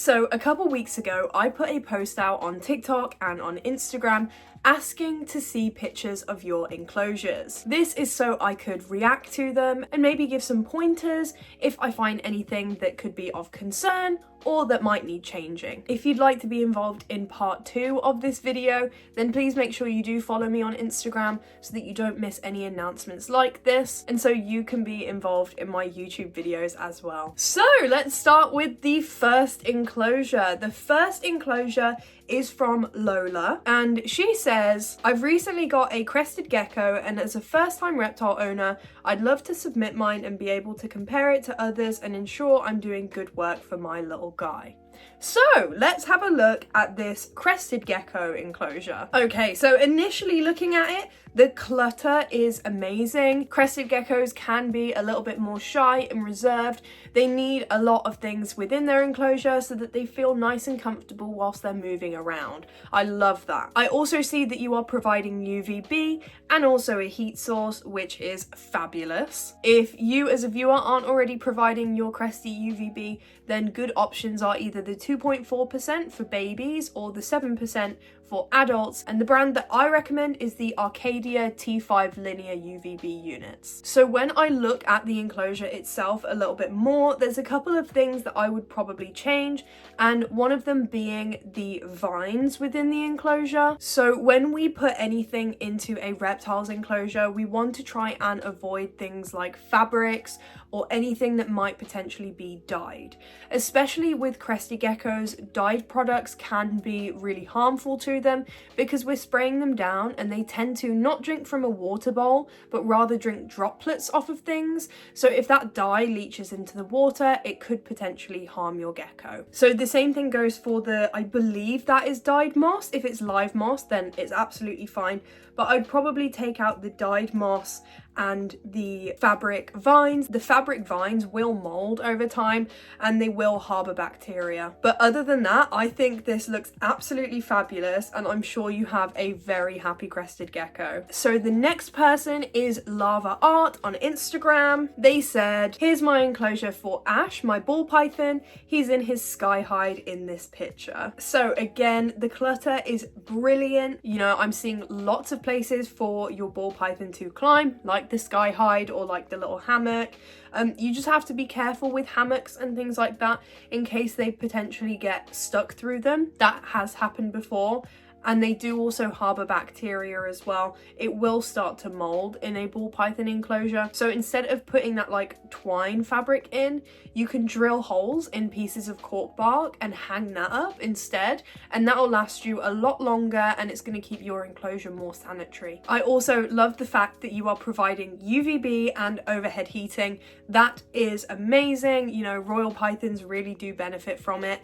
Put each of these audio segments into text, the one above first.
So a couple weeks ago, I put a post out on TikTok and on Instagram asking to see pictures of your enclosures. This is so I could react to them and maybe give some pointers if I find anything that could be of concern or that might need changing. If you'd like to be involved in part 2 of this video, then please make sure you do follow me on Instagram so that you don't miss any announcements like this, and so you can be involved in my YouTube videos as well. So let's start with the first enclosure. The first enclosure is from Lola, and she says, I've recently got a crested gecko, and as a first-time reptile owner, I'd love to submit mine and be able to compare it to others and ensure I'm doing good work for my little guy. So let's have a look at this crested gecko enclosure. Okay, so initially looking at it, the clutter is amazing. Crested geckos can be a little bit more shy and reserved. They need a lot of things within their enclosure so that they feel nice and comfortable whilst they're moving around. I love that. I also see that you are providing UVB and also a heat source, which is fabulous. If you as a viewer aren't already providing your cresty UVB, then good options are either the 2.4% for babies or the 7% for adults, and the brand that I recommend is the Arcadia T5 linear UVB units. So when I look at the enclosure itself a little bit more, there's a couple of things that I would probably change, and one of them being the vines within the enclosure. So when we put anything into a reptiles enclosure, we want to try and avoid things like fabrics or anything that might potentially be dyed. Especially with crested geckos, dyed products can be really harmful to them because we're spraying them down and they tend to not drink from a water bowl, but rather drink droplets off of things. So if that dye leaches into the water, it could potentially harm your gecko. So the same thing goes for the, I believe that is dyed moss. If it's live moss, then it's absolutely fine. But I'd probably take out the dyed moss and the fabric vines. The fabric vines will mold over time and they will harbour bacteria. But other than that, I think this looks absolutely fabulous, and I'm sure you have a very happy crested gecko. So the next person is Lava Art on Instagram. They said, here's my enclosure for Ash, my ball python. He's in his sky hide in this picture. So again, the clutter is brilliant. You know, I'm seeing lots of places for your ball python to climb, like the sky hide or like the little hammock. You just have to be careful with hammocks and things like that in case they potentially get stuck through them. That has happened before. And they do also harbour bacteria as well. It will start to mould in a ball python enclosure. So instead of putting that like twine fabric in, you can drill holes in pieces of cork bark and hang that up instead. And that will last you a lot longer and it's going to keep your enclosure more sanitary. I also love the fact that you are providing UVB and overhead heating. That is amazing. You know, royal pythons really do benefit from it.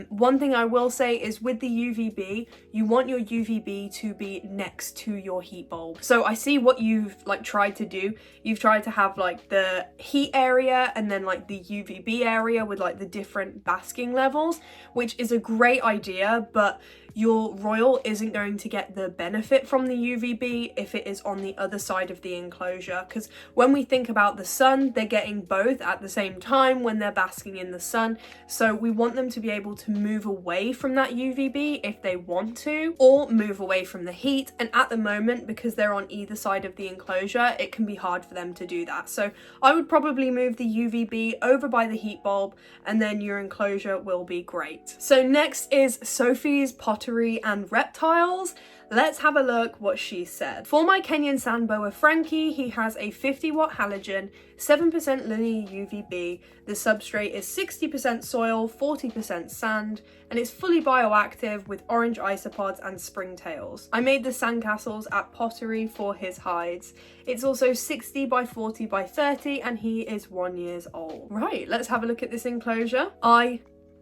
One thing I will say is with the UVB, you want your UVB to be next to your heat bulb. So I see what you've like tried to do. You've tried to have like the heat area and then like the UVB area with like the different basking levels, which is a great idea, but your royal isn't going to get the benefit from the UVB if it is on the other side of the enclosure, because when we think about the sun, they're getting both at the same time when they're basking in the sun. So we want them to be able to move away from that UVB if they want to, or move away from the heat. And at the moment, because they're on either side of the enclosure, it can be hard for them to do that. So I would probably move the UVB over by the heat bulb and then your enclosure will be great. So next is Sophie's Pottery and Reptiles. Let's have a look what she said. For my Kenyan sand boa Frankie, he has a 50-watt halogen, 7% linear UVB. The substrate is 60% soil, 40% sand, and it's fully bioactive with orange isopods and springtails. I made the sandcastles at Pottery for his hides. It's also 60 by 40 by 30 and he is 1 year old. Right, let's have a look at this enclosure. I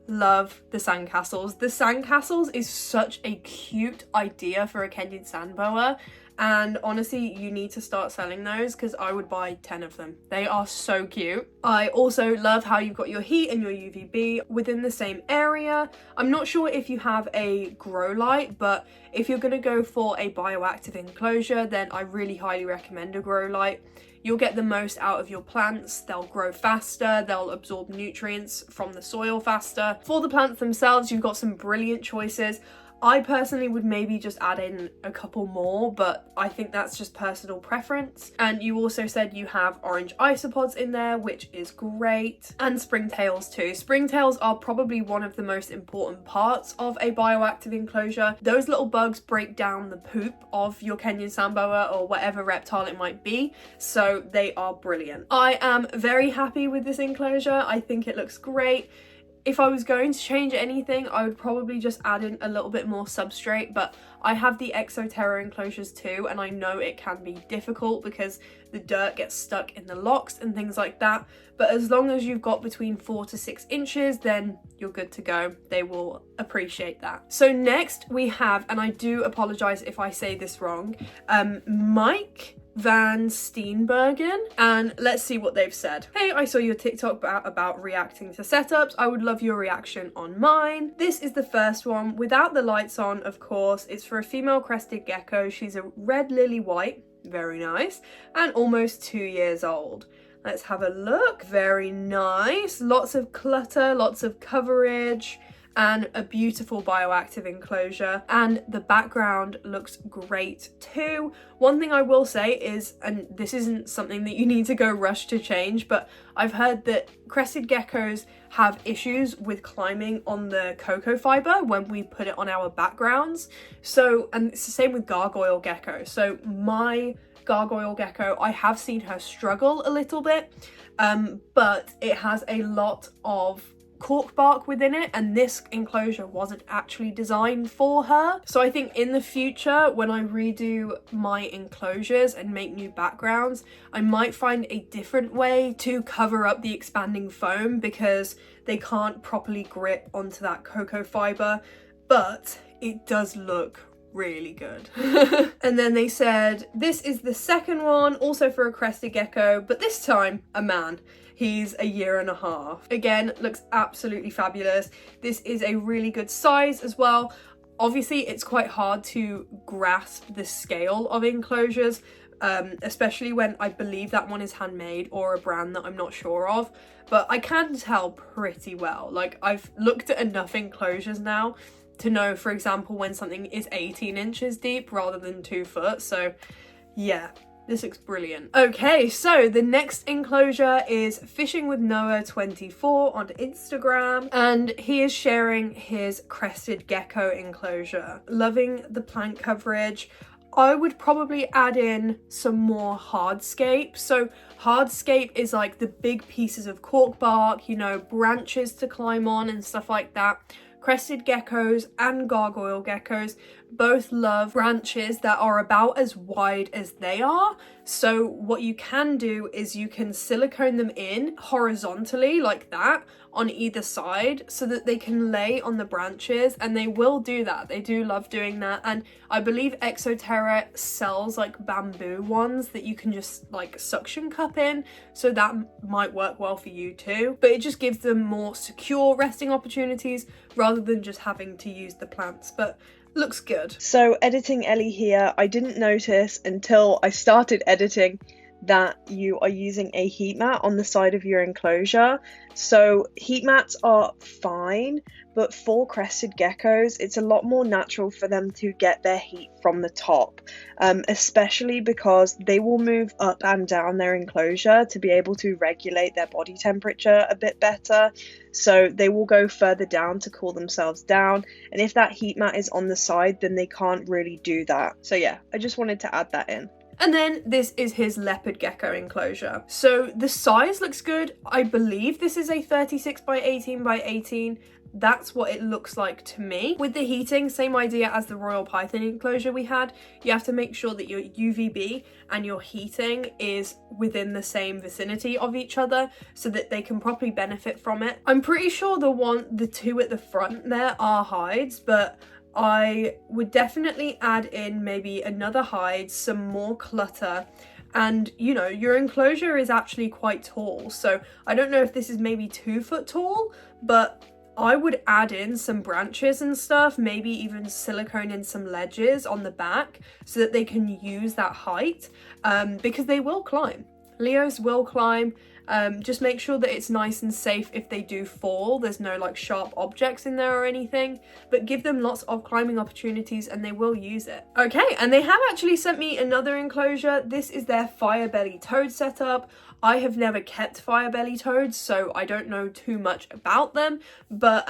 love the sandcastles. The sandcastles is such a cute idea for a Kenyan sand boa, and honestly you need to start selling those because I would buy 10 of them. They are so cute. I also love how you've got your heat and your UVB within the same area. I'm not sure if you have a grow light, but if you're going to go for a bioactive enclosure, then I really highly recommend a grow light. you'll get the most out of your plants. They'll grow faster, they'll absorb nutrients from the soil faster. For the plants themselves, you've got some brilliant choices. I personally would maybe just add in a couple more, but I think that's just personal preference. And you also said you have orange isopods in there, which is great, and springtails too. Springtails are probably one of the most important parts of a bioactive enclosure. Those little bugs break down the poop of your Kenyan sand boa or whatever reptile it might be, so they are brilliant. I am very happy with this enclosure. I think it looks great. If I was going to change anything, I would probably just add in a little bit more substrate, but I have the Terrarium enclosures too, and I know it can be difficult because the dirt gets stuck in the locks and things like that. But as long as you've got between 4 to 6 inches, then you're good to go. They will appreciate that. So next we have, and I do apologize if I say this wrong, Mike Van Steenbergen, and let's see what they've said. Hey, I saw your TikTok about reacting to setups. I would love your reaction on mine. This is the first one without the lights on, of course. It's for a female crested gecko. She's a red lily white, very nice, and almost 2 years old. Let's have a look. Very nice. Lots of clutter, lots of coverage, and a beautiful bioactive enclosure, and the background looks great too. One thing I will say is, and this isn't something that you need to go rush to change, but I've heard that crested geckos have issues with climbing on the cocoa fiber when we put it on our backgrounds. So, and it's the same with gargoyle gecko. So my gargoyle gecko, I have seen her struggle a little bit, but it has a lot of cork bark within it, and this enclosure wasn't actually designed for her. So I think in the future, when I redo my enclosures and make new backgrounds, I might find a different way to cover up the expanding foam because they can't properly grip onto that cocoa fiber, but it does look really good. And then they said, this is the second one, also for a crested gecko, but this time a man. He's 1.5 years. Again, looks absolutely fabulous. This is a really good size as well. Obviously, it's quite hard to grasp the scale of enclosures, especially when I believe that one is handmade or a brand that I'm not sure of, but I can tell pretty well. Like, I've looked at enough enclosures now to know, for example, when something is 18 inches deep rather than 2 foot. So yeah, this looks brilliant. Okay, so the next enclosure is Fishing with Noah 24 on Instagram, and he is sharing his crested gecko enclosure. Loving the plant coverage. I would probably add in some more hardscape. So hardscape is like the big pieces of cork bark, you know, branches to climb on and stuff like that. Crested geckos and gargoyle geckos both love branches that are about as wide as they are. So what you can do is you can silicone them in horizontally like that on either side so that they can lay on the branches, and they will do that. They do love doing that, and I believe Exoterra sells like bamboo ones that you can just like suction cup in, so that might work well for you too. But it just gives them more secure resting opportunities rather than just having to use the plants. But looks good. So editing Ellie here, I didn't notice until I started editing that you are using a heat mat on the side of your enclosure. So heat mats are fine, but for crested geckos, it's a lot more natural for them to get their heat from the top, especially because they will move up and down their enclosure to be able to regulate their body temperature a bit better. So they will go further down to cool themselves down, and if that heat mat is on the side, then they can't really do that. So yeah, I just wanted to add that in. And then this is his leopard gecko enclosure. So the size looks good. I believe this is a 36 by 18 by 18. That's what it looks like to me. With the heating, same idea as the royal python enclosure we had. You have to make sure that your UVB and your heating is within the same vicinity of each other so that they can properly benefit from it. I'm pretty sure the two at the front there are hides, but I would definitely add in maybe another hide, some more clutter, and you know, your enclosure is actually quite tall, so I don't know if this is maybe 2 foot tall, but I would add in some branches and stuff, maybe even silicone in some ledges on the back so that they can use that height, because they will climb. Leos will climb. Just make sure that it's nice and safe if they do fall. There's no like sharp objects in there or anything, but give them lots of climbing opportunities and they will use it. Okay, and they have actually sent me another enclosure. This is their fire belly toad setup. I have never kept fire belly toads, so I don't know too much about them, but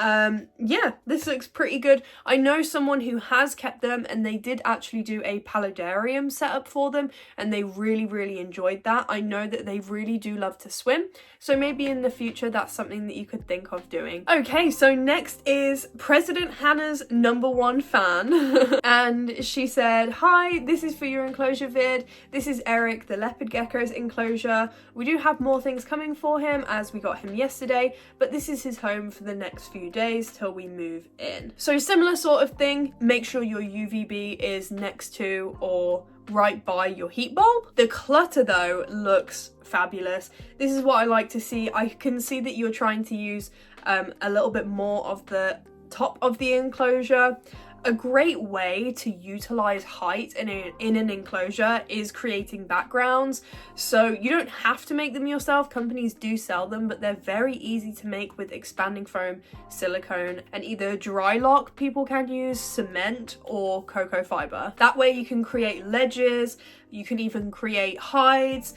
yeah, this looks pretty good. I know someone who has kept them and they did actually do a paludarium setup for them and they really enjoyed that. I know that they really do love to swim, so maybe in the future that's something that you could think of doing. Okay, so next is President Hannah's #1 fan and she said, "Hi, this is for your enclosure vid. This is Eric, the leopard gecko's enclosure. We do have more things coming for him as we got him yesterday, but this is his home for the next few days till we move in." So similar sort of thing, make sure your UVB is next to or right by your heat bulb. The clutter though looks fabulous. This is what I like to see. I can see that you're trying to use a little bit more of the top of the enclosure. A great way to utilize height in an enclosure is creating backgrounds. So you don't have to make them yourself. Companies do sell them, but they're very easy to make with expanding foam, silicone, and either dry lock people can use, cement, or cocoa fiber. That way you can create ledges. You can even create hides.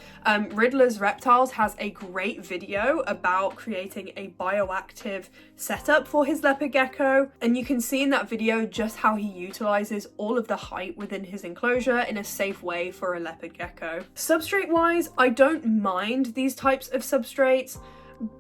Riddler's Reptiles has a great video about creating a bioactive setup for his leopard gecko, and you can see in that video just how he utilizes all of the height within his enclosure in a safe way for a leopard gecko. Substrate wise, I don't mind these types of substrates,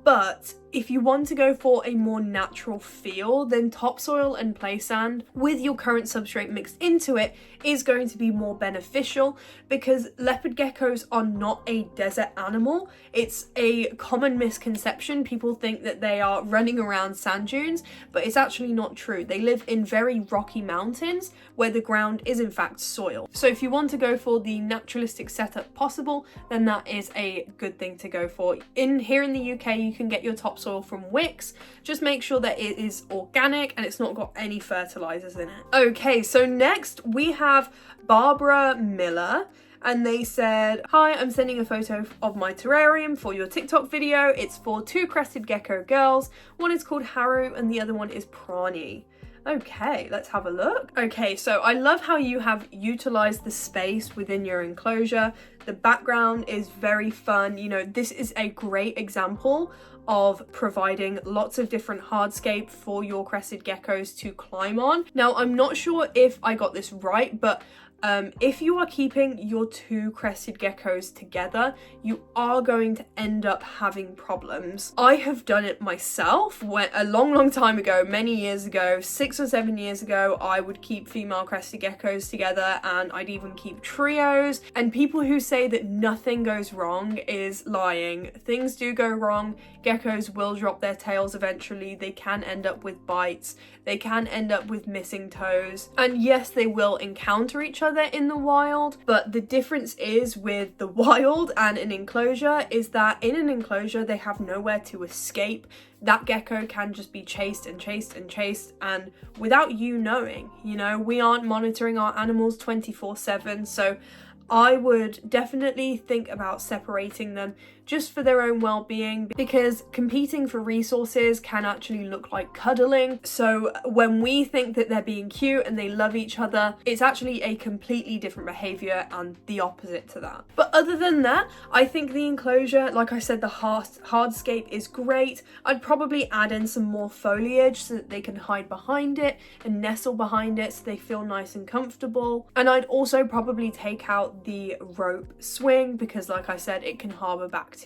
but if you want to go for a more natural feel, then topsoil and play sand with your current substrate mixed into it is going to be more beneficial, because leopard geckos are not a desert animal. It's a common misconception. People think that they are running around sand dunes, but it's actually not true. They live in very rocky mountains where the ground is in fact soil. So if you want to go for the naturalistic setup possible, then that is a good thing to go for. Here in the UK, you can get your topsoil from Wix. Just make sure that it is organic and it's not got any fertilizers in it. Okay, so next we have Barbara Miller, and they said, "Hi, I'm sending a photo of my terrarium for your TikTok video. It's for 2 crested gecko girls. One is called Haru and the other one is Prawny." Okay, let's have a look. Okay, so I love how you have utilized the space within your enclosure. The background is very fun. You know, this is a great example of providing lots of different hardscape for your crested geckos to climb on. Now, I'm not sure if I got this right, but if you are keeping your 2 crested geckos together, you are going to end up having problems. I have done it myself a long time ago, many years ago, 6 or 7 years ago. I would keep female crested geckos together, and I'd even keep trios. And people who say that nothing goes wrong is lying. Things do go wrong. Geckos will drop their tails eventually. They can end up with bites. They can end up with missing toes. And yes, they will encounter each other in the wild, but the difference is with the wild and an enclosure is that in an enclosure they have nowhere to escape. That gecko can just be chased and chased and chased, and without you knowing, you know, we aren't monitoring our animals 24/7, so I would definitely think about separating them just for their own well-being, because competing for resources can actually look like cuddling. So when we think that they're being cute and they love each other, it's actually a completely different behavior and the opposite to that. But other than that, I think the enclosure, like I said, the hardscape is great. I'd probably add in some more foliage so that they can hide behind it and nestle behind it so they feel nice and comfortable. And I'd also probably take out the rope swing because, like I said, it can harbour bacteria.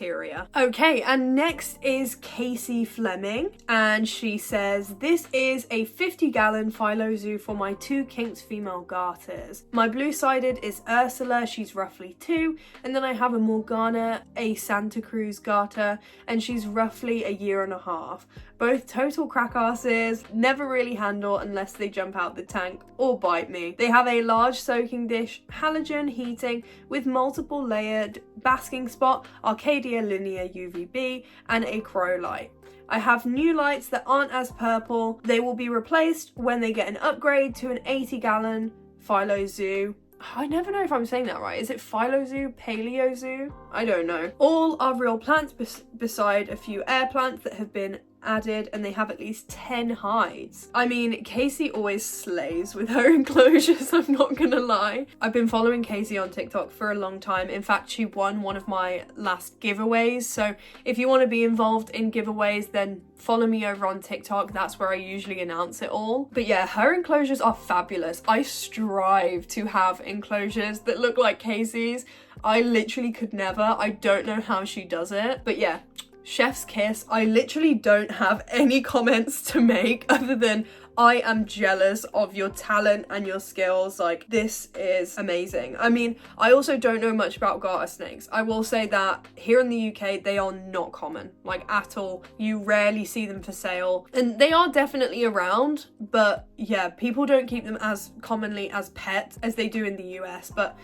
Okay, and next is Casey Fleming, and she says, "This is a 50-gallon philo zoo for my 2 kinked female garters. My blue-sided is Ursula, she's roughly 2, and then I have a Morgana, a Santa Cruz garter, and she's roughly 1.5 years. Both total crack asses, never really handle unless they jump out the tank or bite me. They have a large soaking dish, halogen heating with multiple layered basking spot, Arcadia linear UVB, and a crow light. I have new lights that aren't as purple. They will be replaced when they get an upgrade to an 80-gallon philo zoo. I never know if I'm saying that right. Is it phylozoo, paleozoo? I don't know. All are real plants beside a few air plants that have been added, and they have at least 10 hides. I mean, Casey always slays with her enclosures, I'm not gonna lie. I've been following Casey on TikTok for a long time. In fact, she won one of my last giveaways, so if you want to be involved in giveaways, then follow me over on TikTok. That's where I usually announce it all. But yeah, her enclosures are fabulous. I strive to have enclosures that look like Casey's. I literally could never. I don't know how she does it. But yeah, chef's kiss. I literally don't have any comments to make other than I am jealous of your talent and your skills. Like, this is amazing. I mean, I also don't know much about garter snakes. I will say that here in the UK, they are not common, like at all. You rarely see them for sale, and they are definitely around, but yeah, people don't keep them as commonly as pets as they do in the US. But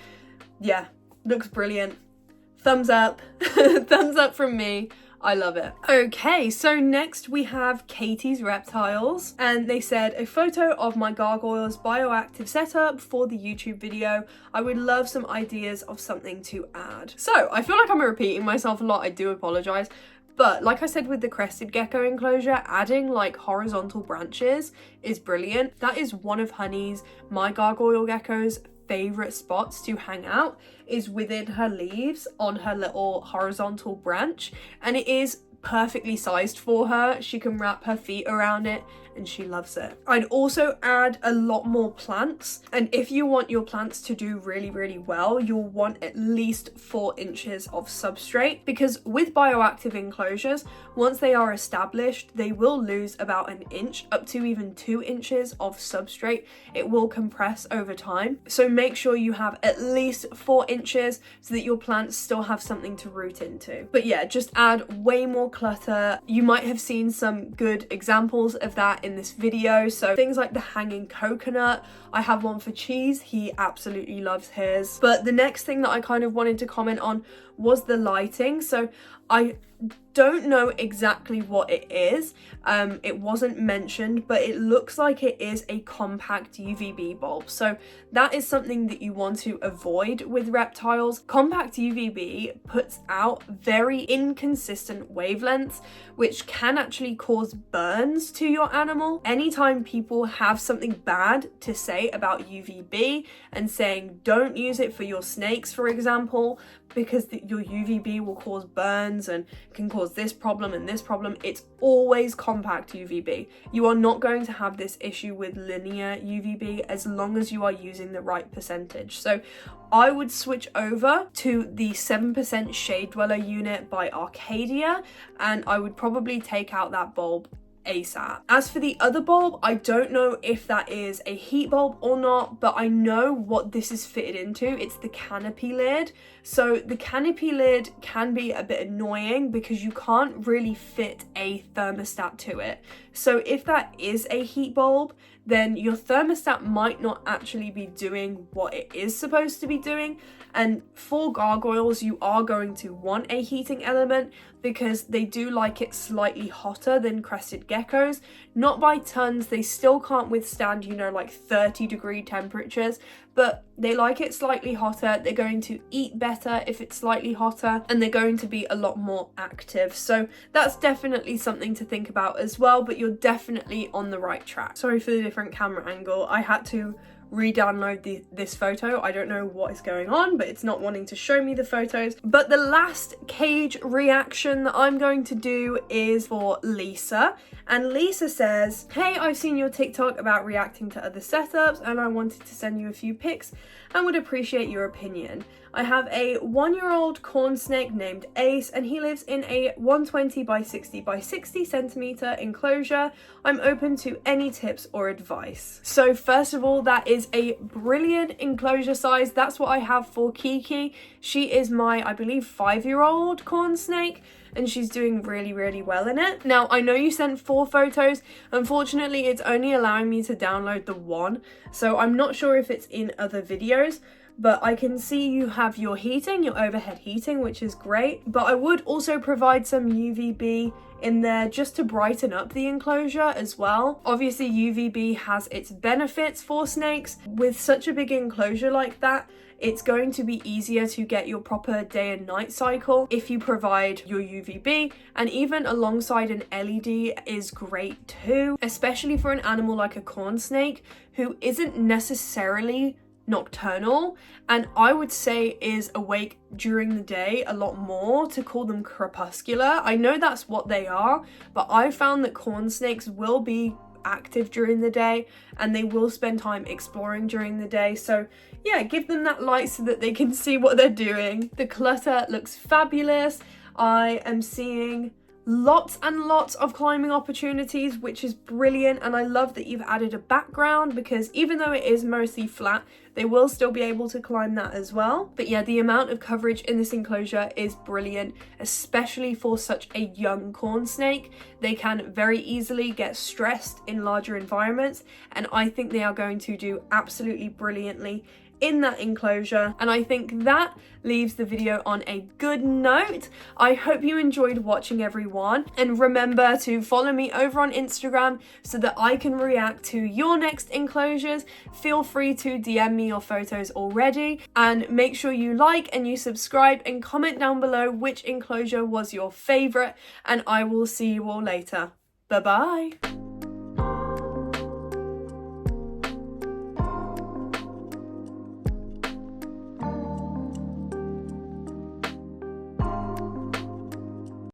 yeah, looks brilliant. Thumbs up. Thumbs up from me. I love it. Okay, so next we have Katie's Reptiles, and they said, a photo of my gargoyle's bioactive setup for the YouTube video. I would love some ideas of something to add. So I feel like I'm repeating myself a lot. I do apologize. But like I said with the crested gecko enclosure, adding like horizontal branches is brilliant. That is one of Honey's, my gargoyle gecko's, favorite spots to hang out is within her leaves on her little horizontal branch, and it is perfectly sized for her. She can wrap her feet around it and she loves it. I'd also add a lot more plants, and if you want your plants to do really, really well, you'll want at least 4 inches of substrate, because with bioactive enclosures, once they are established, they will lose about an inch up to even 2 inches of substrate. It will compress over time, so make sure you have at least 4 inches so that your plants still have something to root into. But yeah, just add way more clutter. You might have seen some good examples of that in this video, so things like the hanging coconut. I have one for Cheese, he absolutely loves his. But the next thing that I kind of wanted to comment on was the lighting. So I don't know exactly what it is. It wasn't mentioned, but it looks like it is a compact UVB bulb. So that is something that you want to avoid with reptiles. Compact UVB puts out very inconsistent wavelengths, which can actually cause burns to your animal. Anytime people have something bad to say about UVB and saying don't use it for your snakes, for example, because your UVB will cause burns and can cause this problem and this problem, it's always compact UVB. You are not going to have this issue with linear UVB as long as you are using the right percentage. So I would switch over to the 7% Shade Dweller unit by Arcadia, and I would probably take out that bulb ASAP. As for the other bulb, I don't know if that is a heat bulb or not, but I know what this is fitted into. It's the canopy lid. So the canopy lid can be a bit annoying because you can't really fit a thermostat to it. So if that is a heat bulb, then your thermostat might not actually be doing what it is supposed to be doing. And for gargoyles, you are going to want a heating element because they do like it slightly hotter than crested geckos. Not by tons, they still can't withstand, you know, like 30-degree temperatures, but they like it slightly hotter. They're going to eat better if it's slightly hotter, and they're going to be a lot more active. So that's definitely something to think about as well, but you're definitely on the right track. Sorry for the different camera angle. I had to re-download this photo. I don't know what is going on, but it's not wanting to show me the photos. But the last cage reaction that I'm going to do is for Lisa, and Lisa says, hey, I've seen your TikTok about reacting to other setups and I wanted to send you a few pics and would appreciate your opinion. I have a 1-year-old corn snake named Ace, and he lives in a 120 by 60 by 60 centimeter enclosure. I'm open to any tips or advice. So first of all, that is a brilliant enclosure size. That's what I have for Kiki. She is my, I believe, 5-year-old corn snake, and she's doing really, really well in it. Now, I know you sent 4 photos. Unfortunately, it's only allowing me to download the 1, so I'm not sure if it's in other videos, but I can see you have your heating, your overhead heating, which is great. But I would also provide some UVB in there just to brighten up the enclosure as well. Obviously UVB has its benefits for snakes. With such a big enclosure like that, it's going to be easier to get your proper day and night cycle if you provide your UVB, and even alongside an LED is great too, especially for an animal like a corn snake who isn't necessarily nocturnal, and I would say is awake during the day a lot more, to call them crepuscular. I know that's what they are, but I found that corn snakes will be active during the day and they will spend time exploring during the day. So yeah, give them that light so that they can see what they're doing. The clutter looks fabulous. I am seeing lots and lots of climbing opportunities, which is brilliant, and I love that you've added a background, because even though it is mostly flat, they will still be able to climb that as well. But yeah, the amount of coverage in this enclosure is brilliant, especially for such a young corn snake. They can very easily get stressed in larger environments, and I think they are going to do absolutely brilliantly in that enclosure. And I think that leaves the video on a good note. I hope you enjoyed watching, everyone, and remember to follow me over on Instagram so that I can react to your next enclosures. Feel free to DM me your photos already, and make sure you like and you subscribe and comment down below which enclosure was your favorite, and I will see you all later. Bye bye.